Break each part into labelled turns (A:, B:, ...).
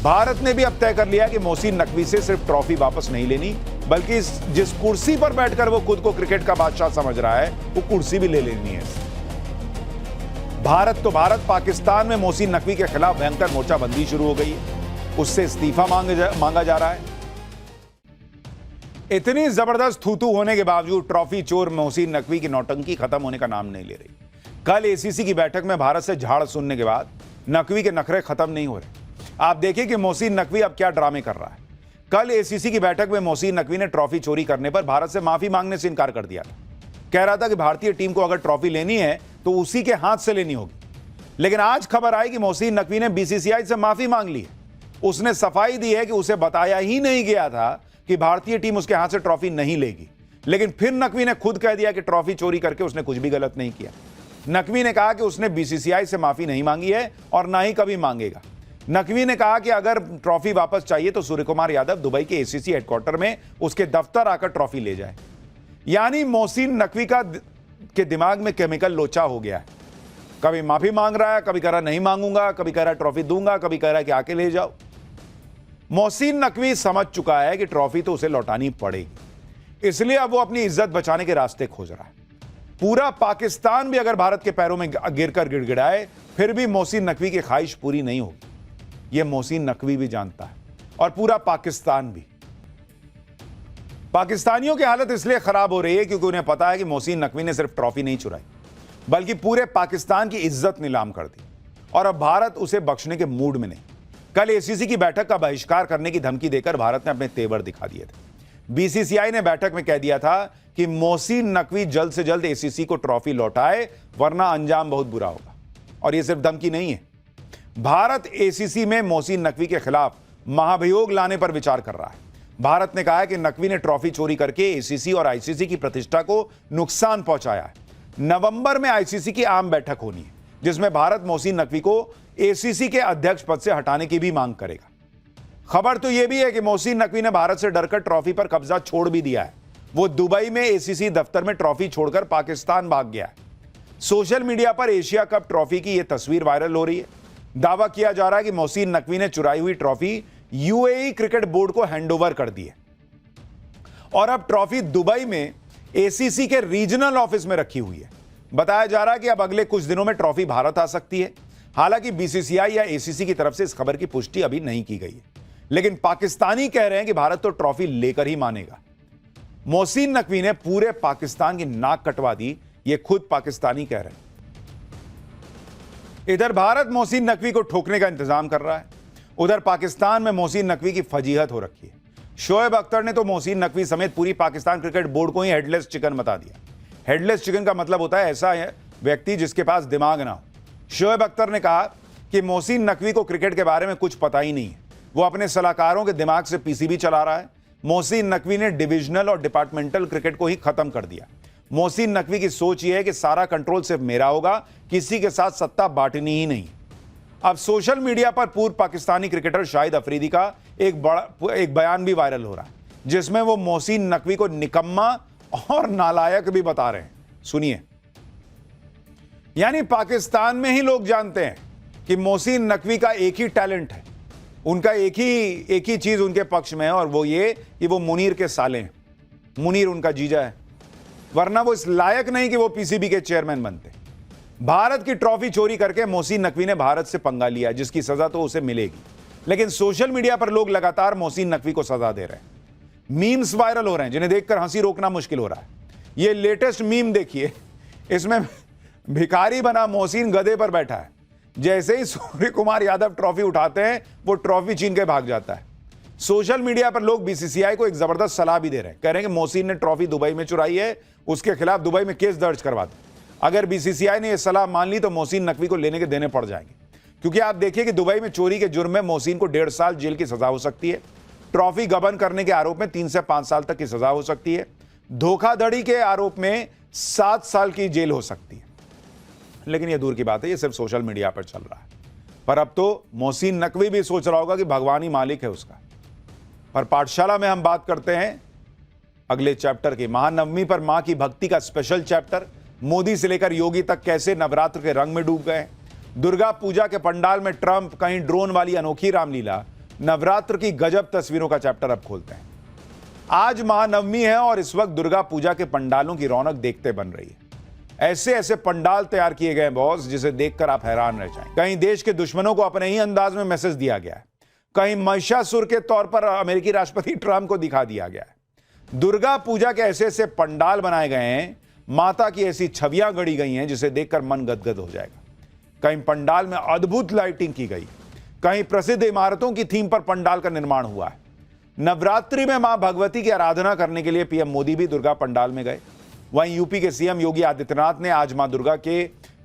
A: भारत ने भी अब तय कर लिया कि मोहसिन नकवी से सिर्फ ट्रॉफी वापस नहीं लेनी, बल्कि जिस कुर्सी पर बैठकर वो खुद को क्रिकेट का बादशाह समझ रहा है, वो कुर्सी भी ले लेनी है। भारत, पाकिस्तान में मोहसिन नकवी के खिलाफ भयंकर मोर्चाबंदी शुरू हो गई है। उससे इस्तीफा मांगा जा रहा है। इतनी जबरदस्त थूथू होने के बावजूद ट्रॉफी चोर मोहसिन नकवी की नौटंकी खत्म होने का नाम नहीं ले रही। कल एसीसी की बैठक में भारत से झाड़ सुनने के बाद नकवी के नखरे खत्म नहीं हो रहे। आप देखिए कि मोहसिन नकवी अब क्या ड्रामे कर रहा है। कल एसीसी की बैठक में मोहसिन नकवी ने ट्रॉफी चोरी करने पर भारत से माफी मांगने से इनकार कर दिया था। कह रहा था कि भारतीय टीम को अगर ट्रॉफी लेनी है तो उसी के हाथ से लेनी होगी। लेकिन आज खबर आई कि मोहसिन नकवी ने बीसीसीआई से माफी मांग ली है। उसने सफाई दी है कि उसे बताया ही नहीं गया था कि भारतीय टीम उसके हाथ से ट्रॉफी नहीं लेगी। लेकिन फिर नकवी ने खुद कह दिया कि ट्रॉफी चोरी करके उसने कुछ भी गलत नहीं किया। नकवी ने कहा कि उसने बीसीसीआई से माफी नहीं मांगी है और ना ही कभी मांगेगा। नकवी ने कहा कि अगर ट्रॉफी वापस चाहिए तो सूर्य कुमार यादव दुबई के एसीसी हेडक्वार्टर में उसके दफ्तर आकर ट्रॉफी ले जाए। यानी मोहसिन नकवी के दिमाग में केमिकल लोचा हो गया है। कभी माफी मांग रहा है, कभी कह रहा नहीं मांगूंगा, कभी कह रहा ट्रॉफी दूंगा, कभी कह रहा है कि आके ले जाओ। मोहसिन नकवी समझ चुका है कि ट्रॉफी तो उसे लौटानी पड़ेगी, इसलिए अब वो अपनी इज्जत बचाने के रास्ते खोज रहा है। पूरा पाकिस्तान भी अगर भारत के पैरों में गिरकर गिड़गिड़ाए फिर भी मोहसिन नकवी की ख्वाहिश पूरी नहीं होगी। यह मोहसिन नकवी भी जानता है और पूरा पाकिस्तान भी। पाकिस्तानियों की हालत इसलिए खराब हो रही है क्योंकि उन्हें पता है कि मोहसिन नकवी ने सिर्फ ट्रॉफी नहीं चुराई, बल्कि पूरे पाकिस्तान की इज्जत नीलाम कर दी और अब भारत उसे बख्शने के मूड में नहीं। कल एसीसी की बैठक का बहिष्कार करने की धमकी देकर भारत ने अपने तेवर दिखा दिए थे। बीसीसीआई ने बैठक में कह दिया था कि मोहसिन नकवी जल्द से जल्द एसीसी को ट्रॉफी लौटाए, वरना अंजाम बहुत बुरा होगा। और यह सिर्फ धमकी नहीं है, भारत एसीसी में मोहसिन नकवी के खिलाफ महाभियोग लाने पर विचार कर रहा है। भारत ने कहा है कि नकवी ने ट्रॉफी चोरी करके एसीसी और आईसीसी की प्रतिष्ठा को नुकसान पहुंचाया है। नवंबर में आईसीसी की आम बैठक होनी है, जिसमें भारत मोहसिन नकवी को एसीसी के अध्यक्ष पद से हटाने की भी मांग करेगा। खबर तो यह भी है कि मोहसिन नकवी ने भारत से डरकर ट्रॉफी पर कब्जा छोड़ भी दिया है। वो दुबई में एसीसी दफ्तर में ट्रॉफी छोड़कर पाकिस्तान भाग गया है। सोशल मीडिया पर एशिया कप ट्रॉफी की यह तस्वीर वायरल हो रही है। दावा किया जा रहा है कि मोहसिन नकवी ने चुराई हुई ट्रॉफी यूएई क्रिकेट बोर्ड को हैंडओवर कर दी है और अब ट्रॉफी दुबई में एसीसी के रीजनल ऑफिस में रखी हुई है। बताया जा रहा है कि अब अगले कुछ दिनों में ट्रॉफी भारत आ सकती है। हालांकि बीसीसीआई या एसीसी की तरफ से इस खबर की पुष्टि अभी नहीं की गई है, लेकिन पाकिस्तानी कह रहे हैं कि भारत तो ट्रॉफी लेकर ही मानेगा। मोहसिन नकवी ने पूरे पाकिस्तान की नाक कटवा दी, ये खुद पाकिस्तानी कह रहे हैं। इधर भारत मोहसिन नकवी को ठोकने का इंतजाम कर रहा है, उधर पाकिस्तान में मोहसिन नकवी की फजीहत हो रखी है। शोएब अख्तर ने तो मोहसिन नकवी समेत पूरी पाकिस्तान क्रिकेट बोर्ड को ही हेडलेस चिकन बता दिया। हेडलेस चिकन का मतलब होता है ऐसा व्यक्ति जिसके पास दिमाग ना हो। शोएब अख्तर ने कहा कि मोहसिन नकवी को क्रिकेट के बारे में कुछ पता ही नहीं है, वो अपने सलाहकारों के दिमाग से पीसीबी चला रहा है। मोहसिन नकवी ने डिविजनल और डिपार्टमेंटल क्रिकेट को ही खत्म कर दिया। मोहसिन नकवी की सोच यह है कि सारा कंट्रोल सिर्फ मेरा होगा, किसी के साथ सत्ता बांटनी ही नहीं। अब सोशल मीडिया पर पूर्व पाकिस्तानी क्रिकेटर शाहिद अफरीदी का एक बयान भी वायरल हो रहा है, जिसमें वो मोहसिन नकवी को निकम्मा और नालायक भी बता रहे हैं। सुनिए। यानी पाकिस्तान में ही लोग जानते हैं कि मोहसिन नकवी का एक ही टैलेंट है, उनका एक ही चीज उनके पक्ष में है और वो ये कि वो मुनीर के साले हैं। मुनीर उनका जीजा है, वरना वो इस लायक नहीं कि वो पीसीबी के चेयरमैन बनते। भारत की ट्रॉफी चोरी करके मोहसिन नकवी ने भारत से पंगा लिया, जिसकी सजा तो उसे मिलेगी। लेकिन सोशल मीडिया पर लोग लगातार मोहसिन नकवी को सजा दे रहे हैं। मीम्स वायरल हो रहे हैं जिन्हें देखकर हंसी रोकना मुश्किल हो रहा है। ये लेटेस्ट मीम देखिए, इसमें भिखारी बना मोहसिन गधे पर बैठा है। जैसे ही सूर्य कुमार यादव ट्रॉफी उठाते हैं, वो ट्रॉफी छीन के भाग जाता है। सोशल मीडिया पर लोग बीसीसीआई को एक जबरदस्त सलाह भी दे रहे हैं। कह रहे हैं कि मोहसिन ने ट्रॉफी दुबई में चुराई है, उसके खिलाफ दुबई में केस दर्ज करवा दे। अगर बीसीसीआई ने यह सलाह मान ली तो मोहसिन नकवी को लेने के देने पड़ जाएंगे, क्योंकि आप देखिए कि दुबई में चोरी के जुर्म में मोहसिन को 1.5 साल जेल की सजा हो सकती है। ट्रॉफी गबन करने के आरोप में 3 से 5 साल तक की सजा हो सकती है। धोखाधड़ी के आरोप में 7 साल की जेल हो सकती है। लेकिन यह दूर की बात है, यह सिर्फ सोशल मीडिया पर चल रहा है। पर अब तो मोहसिन नकवी भी सोच रहा होगा कि भगवान ही मालिक है उसका। और पाठशाला में हम बात करते हैं अगले चैप्टर की। महानवमी पर मां की भक्ति का स्पेशल चैप्टर। मोदी से लेकर योगी तक कैसे नवरात्र के रंग में डूब गए। दुर्गा पूजा के पंडाल में ट्रंप, कहीं ड्रोन वाली अनोखी रामलीला, नवरात्र की गजब तस्वीरों का चैप्टर अब खोलते हैं। आज महानवमी है और इस वक्त दुर्गा पूजा के पंडालों की रौनक देखते बन रही है। ऐसे ऐसे पंडाल तैयार किए गए बॉस, जिसे देखकर आप हैरान रह जाएं। कहीं देश के दुश्मनों को अपने ही अंदाज में मैसेज दिया गया है, कहीं महिषासुर के तौर पर अमेरिकी राष्ट्रपति ट्रंप को दिखा दिया गया है। दुर्गा पूजा के ऐसे ऐसे पंडाल बनाए गए हैं, माता की ऐसी छवियां गढ़ी गई हैं जिसे देखकर मन गदगद हो जाएगा। कहीं पंडाल में अद्भुत लाइटिंग की गई, कहीं प्रसिद्ध इमारतों की थीम पर पंडाल का निर्माण हुआ है। नवरात्रि में मां भगवती की आराधना करने के लिए पीएम मोदी भी दुर्गा पंडाल में गए। वहीं यूपी के सीएम योगी आदित्यनाथ ने आज मां दुर्गा के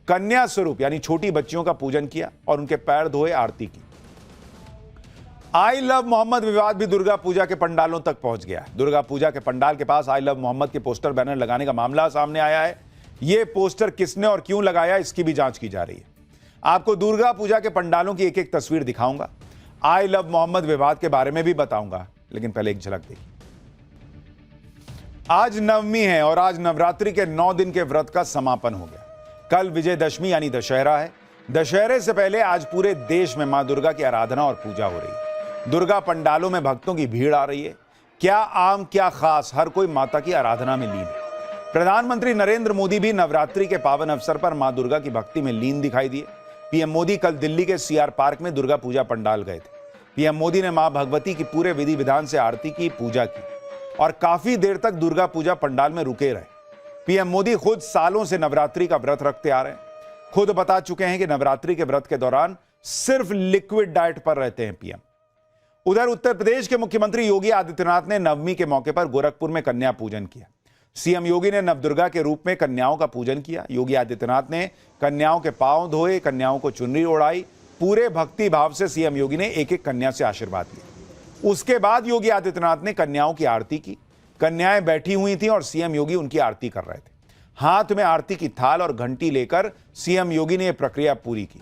A: कन्या स्वरूप यानी छोटी बच्चियों का पूजन किया और उनके पैर धोए, आरती की। आई लव मोहम्मद विवाद भी दुर्गा पूजा के पंडालों तक पहुंच गया। दुर्गा पूजा के पंडाल के पास आई लव मोहम्मद के पोस्टर बैनर लगाने का मामला सामने आया है। यह पोस्टर किसने और क्यों लगाया, इसकी भी जांच की जा रही है। आपको दुर्गा पूजा के पंडालों की एक एक तस्वीर दिखाऊंगा, आई लव मोहम्मद विवाद के बारे में भी बताऊंगा, लेकिन पहले एक झलक देखिए। आज नवमी है और आज नवरात्रि के 9 दिन के व्रत का समापन हो गया। कल विजयदशमी यानी दशहरा है। दशहरे से पहले आज पूरे देश में मां दुर्गा की आराधना और पूजा हो रही है। दुर्गा पंडालों में भक्तों की भीड़ आ रही है। क्या आम क्या खास, हर कोई माता की आराधना में लीन है। प्रधानमंत्री नरेंद्र मोदी भी नवरात्रि के पावन अवसर पर मां दुर्गा की भक्ति में लीन दिखाई दिए। पीएम मोदी कल दिल्ली के सीआर पार्क में दुर्गा पूजा पंडाल गए थे। पीएम मोदी ने मां भगवती की पूरे विधि विधान से आरती की, पूजा की और काफी देर तक दुर्गा पूजा पंडाल में रुके रहे। पीएम मोदी खुद सालों से नवरात्रि का व्रत रखते आ रहे हैं। खुद बता चुके हैं कि नवरात्रि के व्रत के दौरान सिर्फ लिक्विड डाइट पर रहते हैं पीएम। उधर उत्तर प्रदेश के मुख्यमंत्री योगी आदित्यनाथ ने नवमी के मौके पर गोरखपुर में कन्या पूजन किया। सीएम योगी ने नवदुर्गा के रूप में कन्याओं का पूजन किया। योगी आदित्यनाथ ने कन्याओं के पांव धोए, कन्याओं को चुनरी ओढ़ाई। पूरे भक्ति भाव से सीएम योगी ने एक एक कन्या से आशीर्वाद लिया। उसके बाद योगी आदित्यनाथ ने कन्याओं की आरती की। कन्याएं बैठी हुई थी और सीएम योगी उनकी आरती कर रहे थे। हाथ में आरती की थाल और घंटी लेकर सीएम योगी ने यह प्रक्रिया पूरी की।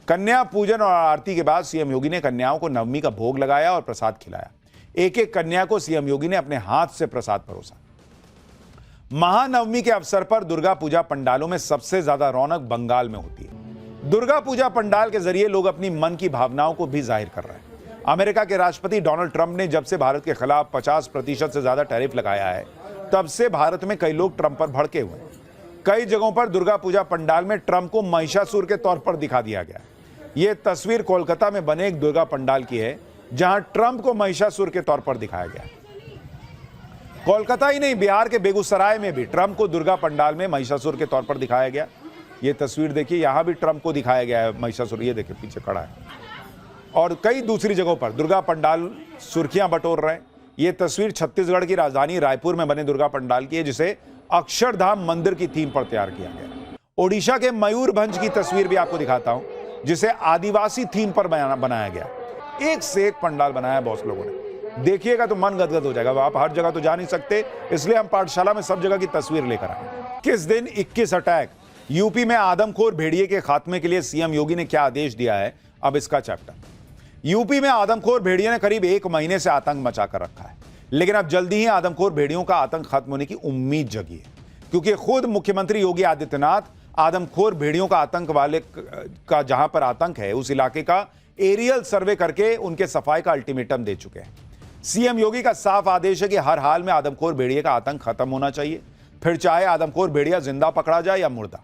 A: कन्या पूजन और आरती के बाद सीएम योगी ने कन्याओं को नवमी का भोग लगाया और प्रसाद खिलाया। एक एक कन्या को सीएम योगी ने अपने हाथ से प्रसाद परोसा। महानवमी के अवसर पर दुर्गा पूजा पंडालों में सबसे ज्यादा रौनक बंगाल में होती है। दुर्गा पूजा पंडाल के जरिए लोग अपनी मन की भावनाओं को भी जाहिर कर रहे हैं। अमेरिका के राष्ट्रपति डोनाल्ड ट्रंप ने जब से भारत के खिलाफ 50% से ज्यादा टैरिफ लगाया है, तब से भारत में कई लोग ट्रंप पर भड़के हुए हैं। कई जगहों पर दुर्गा पूजा पंडाल में ट्रंप को महिषासुर के तौर पर दिखा दिया गया। यह तस्वीर कोलकाता में बने एक दुर्गा पंडाल की है, जहां ट्रंप को महिषासुर के तौर पर दिखाया गया। कोलकाता ही नहीं, बिहार के बेगूसराय में भी ट्रंप को दुर्गा पंडाल में महिषासुर के तौर पर दिखाया गया। यह तस्वीर देखिए, यहां भी ट्रंप को दिखाया गया है महिषासुर, ये देखिए पीछे खड़ा है। और कई दूसरी जगहों पर दुर्गा पंडाल सुर्खियां बटोर रहे हैं। यह तस्वीर छत्तीसगढ़ की राजधानी रायपुर में बने दुर्गा पंडाल की है, जिसे अक्षरधाम मंदिर की थीम पर तैयार किया गया। ओडिशा के मयूरभंज की तस्वीर भी आपको दिखाता हूं, जिसे आदिवासी थीम पर बनाया गया। एक से एक पंडाल बनाया बहुत लोगों ने, देखिएगा तो मन गदगद हो जाएगा। आप हर जगह तो जा नहीं सकते, इसलिए हम पाठशाला में सब जगह की तस्वीर लेकर आए। किस दिन 21 अटैक। यूपी में आदमखोर भेड़िए के खात्मे के लिए सीएम योगी ने क्या आदेश दिया है, अब इसका चैप्टर। यूपी में आदमखोर भेड़िए ने करीब 1 महीने से आतंक मचाकर रखा है, लेकिन अब जल्दी ही आदमखोर भेड़ियों का आतंक खत्म होने की उम्मीद जगी है, क्योंकि खुद मुख्यमंत्री योगी आदित्यनाथ आदमखोर भेड़ियों का आतंक वाले का जहां पर आतंक है उस इलाके का एरियल सर्वे करके उनके सफाई का अल्टीमेटम दे चुके हैं। सीएम योगी का साफ आदेश है कि हर हाल में आदमखोर भेड़िए का आतंक खत्म होना चाहिए, फिर चाहे आदमखोर भेड़िया जिंदा पकड़ा जाए या मुर्दा।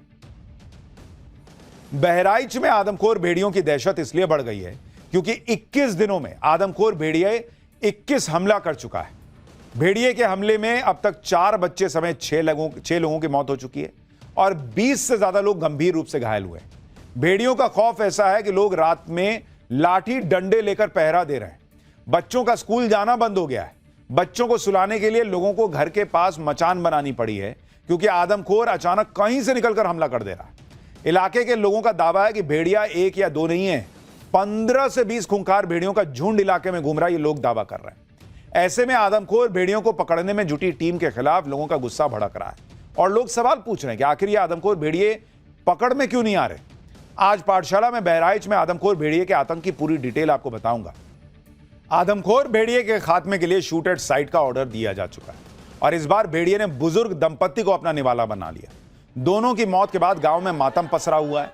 A: बहराइच में आदमखोर भेड़ियों की दहशत इसलिए बढ़ गई है क्योंकि 21 दिनों में आदमखोर भेड़िए 21 हमला कर चुका है। भेड़िए के हमले में अब तक 4 बच्चे समेत 6 लोगों की मौत हो चुकी है और 20 से ज्यादा लोग गंभीर रूप से घायल हुए। भेड़ियों का खौफ ऐसा है कि लोग रात में लाठी डंडे लेकर पहरा दे रहे हैं। बच्चों का स्कूल जाना बंद हो गया है। बच्चों को सुलाने के लिए लोगों को घर के पास मचान बनानी पड़ी है, क्योंकि आदमखोर अचानक कहीं से निकलकर हमला कर दे रहा है। इलाके के लोगों का दावा है कि भेड़िया 1 या 2 नहीं है, 15 से 20 खूंखार भेड़ियों का झुंड इलाके में घूम रहा है, ये लोग दावा कर रहे हैं। ऐसे में आदमखोर भेड़ियों को पकड़ने में जुटी टीम के खिलाफ लोगों का गुस्सा भड़क रहा है और लोग सवाल पूछ रहे हैं कि आखिर ये आदमखोर भेड़िए पकड़ में क्यों नहीं आ रहे। आज पाठशाला में बहराइच में आदमखोर भेड़िए के आतंक की पूरी डिटेल आपको बताऊंगा। आदमखोर भेड़िए के खात्मे के लिए शूट एट साइट का ऑर्डर दिया जा चुका है और इस बार भेड़िए ने बुजुर्ग दंपत्ति को अपना निवाला बना लिया। दोनों की मौत के बाद गांव में मातम पसरा हुआ है।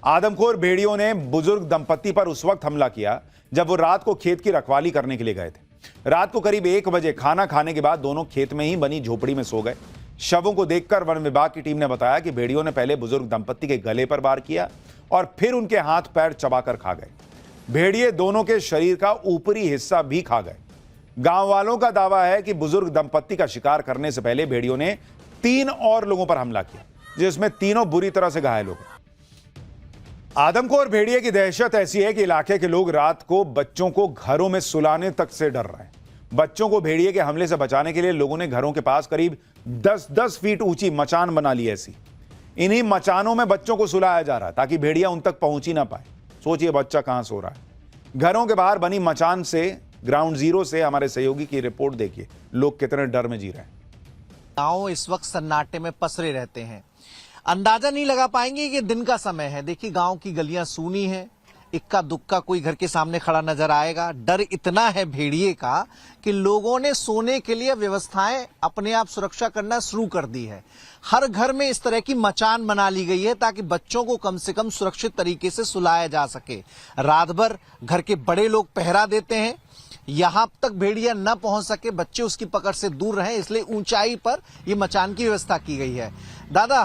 A: आदमखोर भेड़ियों ने बुजुर्ग दंपत्ति पर उस वक्त हमला किया जब वो रात को खेत की रखवाली करने के लिए गए थे। रात को करीब 1 बजे खाना खाने के बाद दोनों खेत में ही बनी झोपड़ी में सो गए। शवों को देखकर वन विभाग की टीम ने बताया कि भेड़ियों ने पहले बुजुर्ग दंपत्ति के गले पर वार किया और फिर उनके हाथ पैर चबाकर खा गए। भेड़िए दोनों के शरीर का ऊपरी हिस्सा भी खा गए। गांव वालों का दावा है कि बुजुर्ग दंपत्ति का शिकार करने से पहले भेड़ियों ने 3 और लोगों पर हमला किया, जिसमें तीनों बुरी तरह से घायल हो गए। आदमखोर भेड़िए की दहशत ऐसी है कि इलाके के लोग रात को बच्चों को घरों में सुलाने तक से डर रहे हैं। बच्चों को भेड़िए के हमले से बचाने के लिए लोगों ने घरों के पास करीब 10-10 फीट ऊंची मचान बना ली। ऐसी इन्हीं मचानों में बच्चों को सुलाया जा रहा है ताकि भेड़िया उन तक पहुंच ही ना पाए। सोचिए बच्चा कहां सो रहा है। घरों के बाहर बनी मचान से ग्राउंड जीरो से हमारे सहयोगी की रिपोर्ट देखिए, लोग कितने डर में जी रहे हैं।
B: गांव इस वक्त सन्नाटे में पसरे रहते हैं। अंदाजा नहीं लगा पाएंगे कि दिन का समय है। देखिए गांव की गलियां सूनी हैं, इक्का दुक्का कोई घर के सामने खड़ा नजर आएगा। डर इतना है भेड़िए का कि लोगों ने सोने के लिए व्यवस्थाएं अपने आप सुरक्षा करना शुरू कर दी है। हर घर में इस तरह की मचान बना ली गई है ताकि बच्चों को कम से कम सुरक्षित तरीके से सुलाया जा सके। रात भर घर के बड़े लोग पहरा देते हैं, यहां तक भेड़िया न पहुंच सके, बच्चे उसकी पकड़ से दूर रहें, इसलिए ऊंचाई पर यह मचान की व्यवस्था की गई है। दादा,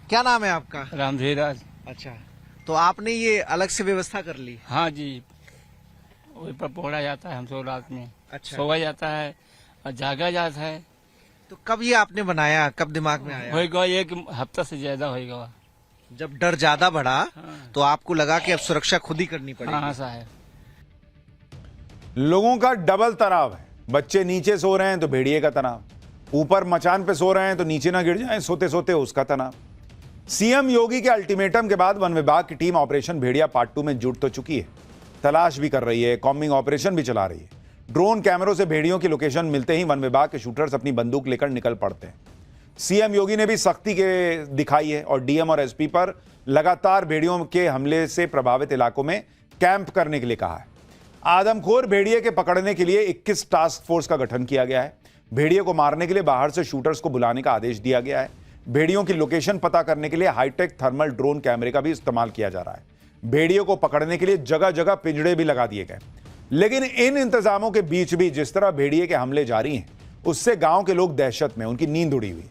B: क्या नाम है आपका?
C: रामधीराज।
B: अच्छा, तो आपने ये अलग से व्यवस्था कर ली?
C: हाँ जी, वही पर पकड़ा जाता है हमसे रात में।
B: अच्छा,
C: सोया जाता है और जागा जाता है।
B: तो कब ये आपने बनाया, कब दिमाग में आया?
C: होगा 1 हफ्ता से ज्यादा होगा।
B: जब डर ज्यादा बढ़ा
C: हाँ।
B: तो आपको लगा कि अब सुरक्षा खुद ही करनी पड़ेगी।
C: हाँ साहब,
A: लोगों का डबल तनाव है। बच्चे नीचे सो रहे हैं तो भेड़िए का तनाव, ऊपर मचान पे सो रहे हैं तो नीचे ना गिर जाएं सोते सोते उसका तनाव। सीएम योगी के अल्टीमेटम के बाद वन विभाग की टीम ऑपरेशन भेड़िया पार्ट 2 में जुट तो चुकी है, तलाश भी कर रही है, कॉम्बिंग ऑपरेशन भी चला रही है। ड्रोन कैमरों से भेड़ियों की लोकेशन मिलते ही वन विभाग के शूटर्स अपनी बंदूक लेकर निकल पड़ते हैं। सीएम योगी ने भी सख्ती के दिखाई है और डीएम और एसपी पर लगातार भेड़ियों के हमले से प्रभावित इलाकों में कैंप करने के लिए कहा है। आदमखोर भेड़िए के पकड़ने के लिए 21 टास्क फोर्स का गठन किया गया है। भेड़िए को मारने के लिए बाहर से शूटर्स को बुलाने का आदेश दिया गया है। भेड़ियों की लोकेशन पता करने के लिए हाईटेक थर्मल ड्रोन कैमरे का भी इस्तेमाल किया जा रहा है। भेड़ियों को पकड़ने के लिए जगह जगह पिंजड़े भी लगा दिए गए। लेकिन इन इंतजामों के बीच भी जिस तरह भेड़िए के हमले जारी हैं, उससे गांव के लोग दहशत में, उनकी नींद उड़ी हुई।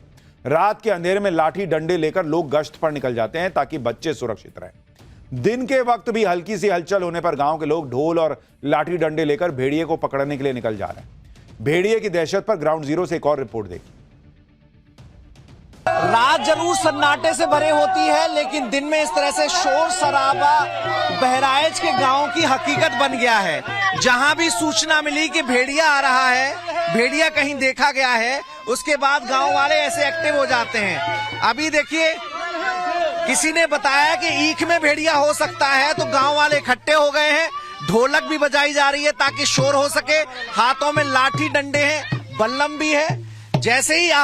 A: रात के अंधेरे में लाठी डंडे लेकर लोग गश्त पर निकल जाते हैं ताकि बच्चे सुरक्षित रहें। दिन के वक्त भी हल्की सी हलचल होने पर गांव के लोग ढोल और लाठी डंडे लेकर भेड़िए को पकड़ने के लिए निकल जा रहे हैं। भेड़िए की दहशत पर ग्राउंड जीरो से एक और रिपोर्ट देखिए।
B: रात जरूर सन्नाटे से भरे होती है, लेकिन दिन में इस तरह से शोर शराबा बहराइच के गांव की हकीकत बन गया है। जहां भी सूचना मिली कि भेड़िया आ रहा है, भेड़िया कहीं देखा गया है, उसके बाद गांव वाले ऐसे एक्टिव हो जाते हैं। अभी देखिए, किसी ने बताया कि ईख में भेड़िया हो सकता है, तो गांव वाले इकट्ठे हो गए हैं। ढोलक भी बजाई जा रही है ताकि शोर हो सके। हाथों में लाठी डंडे हैं, बल्लम भी है। जैसे ही